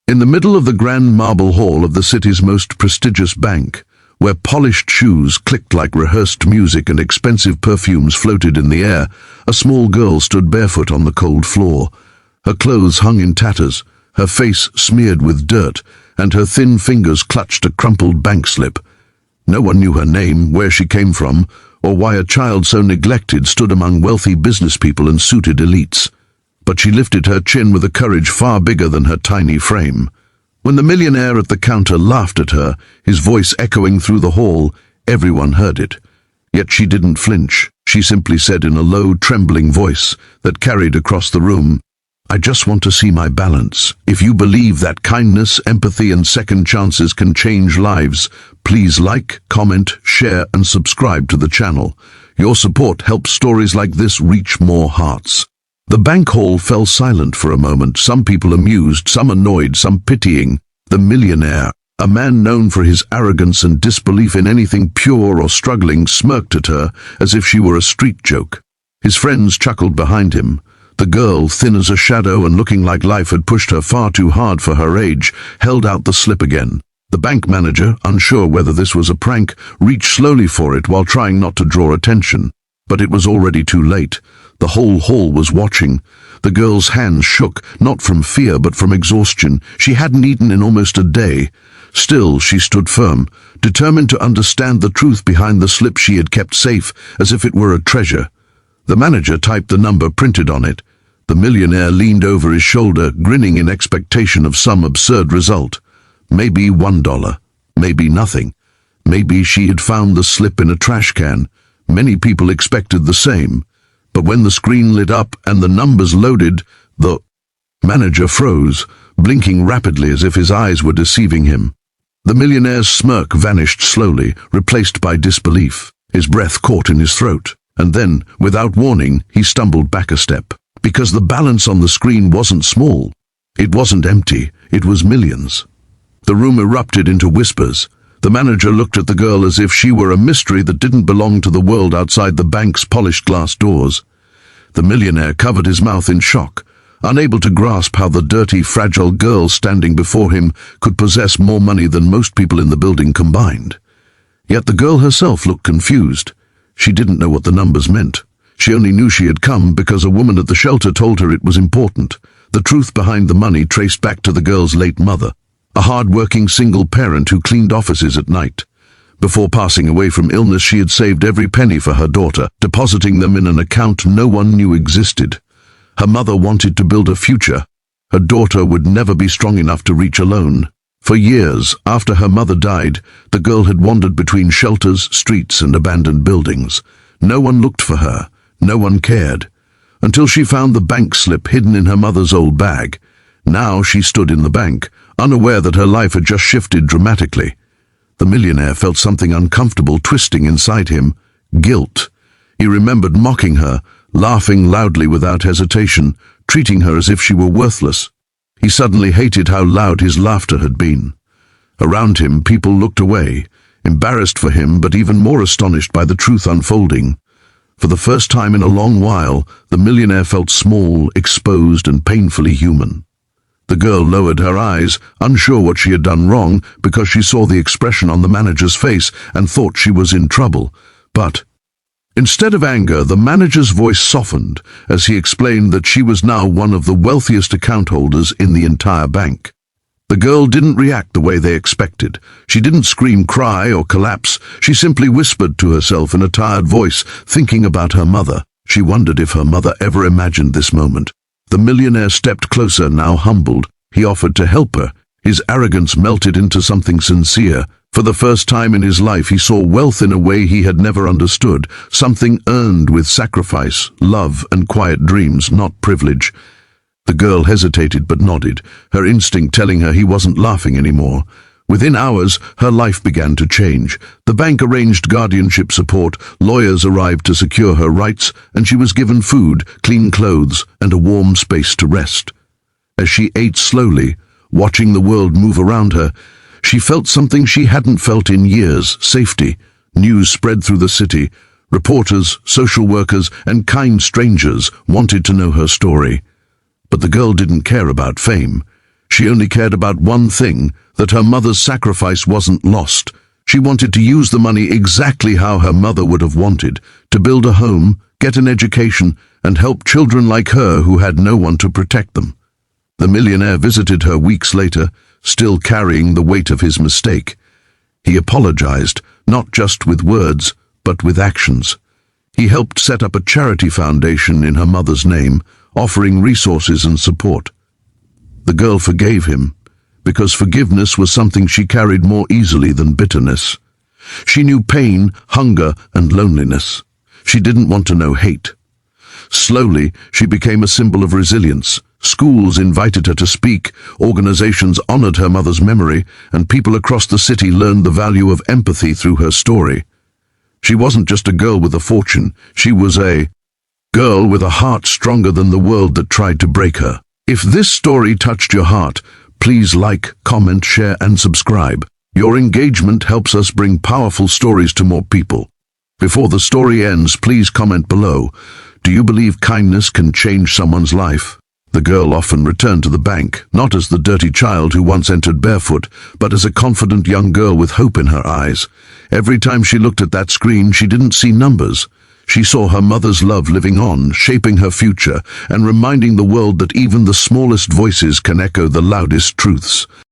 In the middle of the grand marble hall of the city's most prestigious bank, where polished shoes clicked like rehearsed music and expensive perfumes floated in the air, a small girl stood barefoot on the cold floor. Her clothes hung in tatters, her face smeared with dirt, and her thin fingers clutched a crumpled bank slip. No one knew her name, where she came from, or why a child so neglected stood among wealthy business people and suited elites. But she lifted her chin with a courage far bigger than her tiny frame. When the millionaire at the counter laughed at her, his voice echoing through the hall, everyone heard it. Yet she didn't flinch. She simply said in a low, trembling voice that carried across the room, "I just want to see my balance. If you believe that kindness, empathy, and second chances can change lives, please like, comment, share, and subscribe to the channel. Your support helps stories like this reach more hearts." The bank hall fell silent for a moment, some people amused, some annoyed, some pitying. The millionaire, a man known for his arrogance and disbelief in anything pure or struggling, smirked at her as if she were a street joke. His friends chuckled behind him. The girl, thin as a shadow and looking like life had pushed her far too hard for her age, held out the slip again. The bank manager, unsure whether this was a prank, reached slowly for it while trying not to draw attention. But it was already too late. The whole hall was watching. The girl's hands shook, not from fear but from exhaustion. She hadn't eaten in almost a day. Still, she stood firm, determined to understand the truth behind the slip she had kept safe, as if it were a treasure. The manager typed the number printed on it. The millionaire leaned over his shoulder, grinning in expectation of some absurd result. Maybe $1, maybe nothing. Maybe she had found the slip in a trash can. Many people expected the same. But when the screen lit up and the numbers loaded, the manager froze, blinking rapidly as if his eyes were deceiving him. The millionaire's smirk vanished slowly, replaced by disbelief. His breath caught in his throat, and then, without warning, he stumbled back a step. Because the balance on the screen wasn't small. It wasn't empty, it was millions. The room erupted into whispers. The manager looked at the girl as if she were a mystery that didn't belong to the world outside the bank's polished glass doors. The millionaire covered his mouth in shock, unable to grasp how the dirty, fragile girl standing before him could possess more money than most people in the building combined. Yet the girl herself looked confused. She didn't know what the numbers meant. She only knew she had come because a woman at the shelter told her it was important. The truth behind the money traced back to the girl's late mother, a hard-working single parent who cleaned offices at night. Before passing away from illness, she had saved every penny for her daughter, depositing them in an account no one knew existed. Her mother wanted to build a future. Her daughter would never be strong enough to reach alone. For years, after her mother died, the girl had wandered between shelters, streets, and abandoned buildings. No one looked for her. No one cared. Until she found the bank slip hidden in her mother's old bag. Now she stood in the bank, unaware that her life had just shifted dramatically. The millionaire felt something uncomfortable twisting inside him. Guilt. He remembered mocking her, laughing loudly without hesitation, treating her as if she were worthless. He suddenly hated how loud his laughter had been. Around him, people looked away, embarrassed for him but even more astonished by the truth unfolding. For the first time in a long while, the millionaire felt small, exposed, and painfully human. The girl lowered her eyes, unsure what she had done wrong, because she saw the expression on the manager's face and thought she was in trouble. But instead of anger, the manager's voice softened as he explained that she was now one of the wealthiest account holders in the entire bank. The girl didn't react the way they expected. She didn't scream, cry, or collapse. She simply whispered to herself in a tired voice, thinking about her mother. She wondered if her mother ever imagined this moment. The millionaire stepped closer, now humbled. He offered to help her. His arrogance melted into something sincere. For the first time in his life, he saw wealth in a way he had never understood, something earned with sacrifice, love, and quiet dreams, not privilege. The girl hesitated but nodded, her instinct telling her he wasn't laughing anymore. Within hours, her life began to change. The bank arranged guardianship support, lawyers arrived to secure her rights, and she was given food, clean clothes, and a warm space to rest. As she ate slowly, watching the world move around her, she felt something she hadn't felt in years: safety. News spread through the city. Reporters, social workers, and kind strangers wanted to know her story. But the girl didn't care about fame. She only cared about one thing, that her mother's sacrifice wasn't lost. She wanted to use the money exactly how her mother would have wanted, to build a home, get an education, and help children like her who had no one to protect them. The millionaire visited her weeks later, still carrying the weight of his mistake. He apologized, not just with words, but with actions. He helped set up a charity foundation in her mother's name, offering resources and support. The girl forgave him, because forgiveness was something she carried more easily than bitterness. She knew pain, hunger, and loneliness. She didn't want to know hate. Slowly, she became a symbol of resilience. Schools invited her to speak, organizations honored her mother's memory, and people across the city learned the value of empathy through her story. She wasn't just a girl with a fortune, she was a girl with a heart stronger than the world that tried to break her. If this story touched your heart, please like, comment, share, and subscribe. Your engagement helps us bring powerful stories to more people. Before the story ends, please comment below. Do you believe kindness can change someone's life? The girl often returned to the bank, not as the dirty child who once entered barefoot, but as a confident young girl with hope in her eyes. Every time she looked at that screen, she didn't see numbers. She saw her mother's love living on, shaping her future, and reminding the world that even the smallest voices can echo the loudest truths.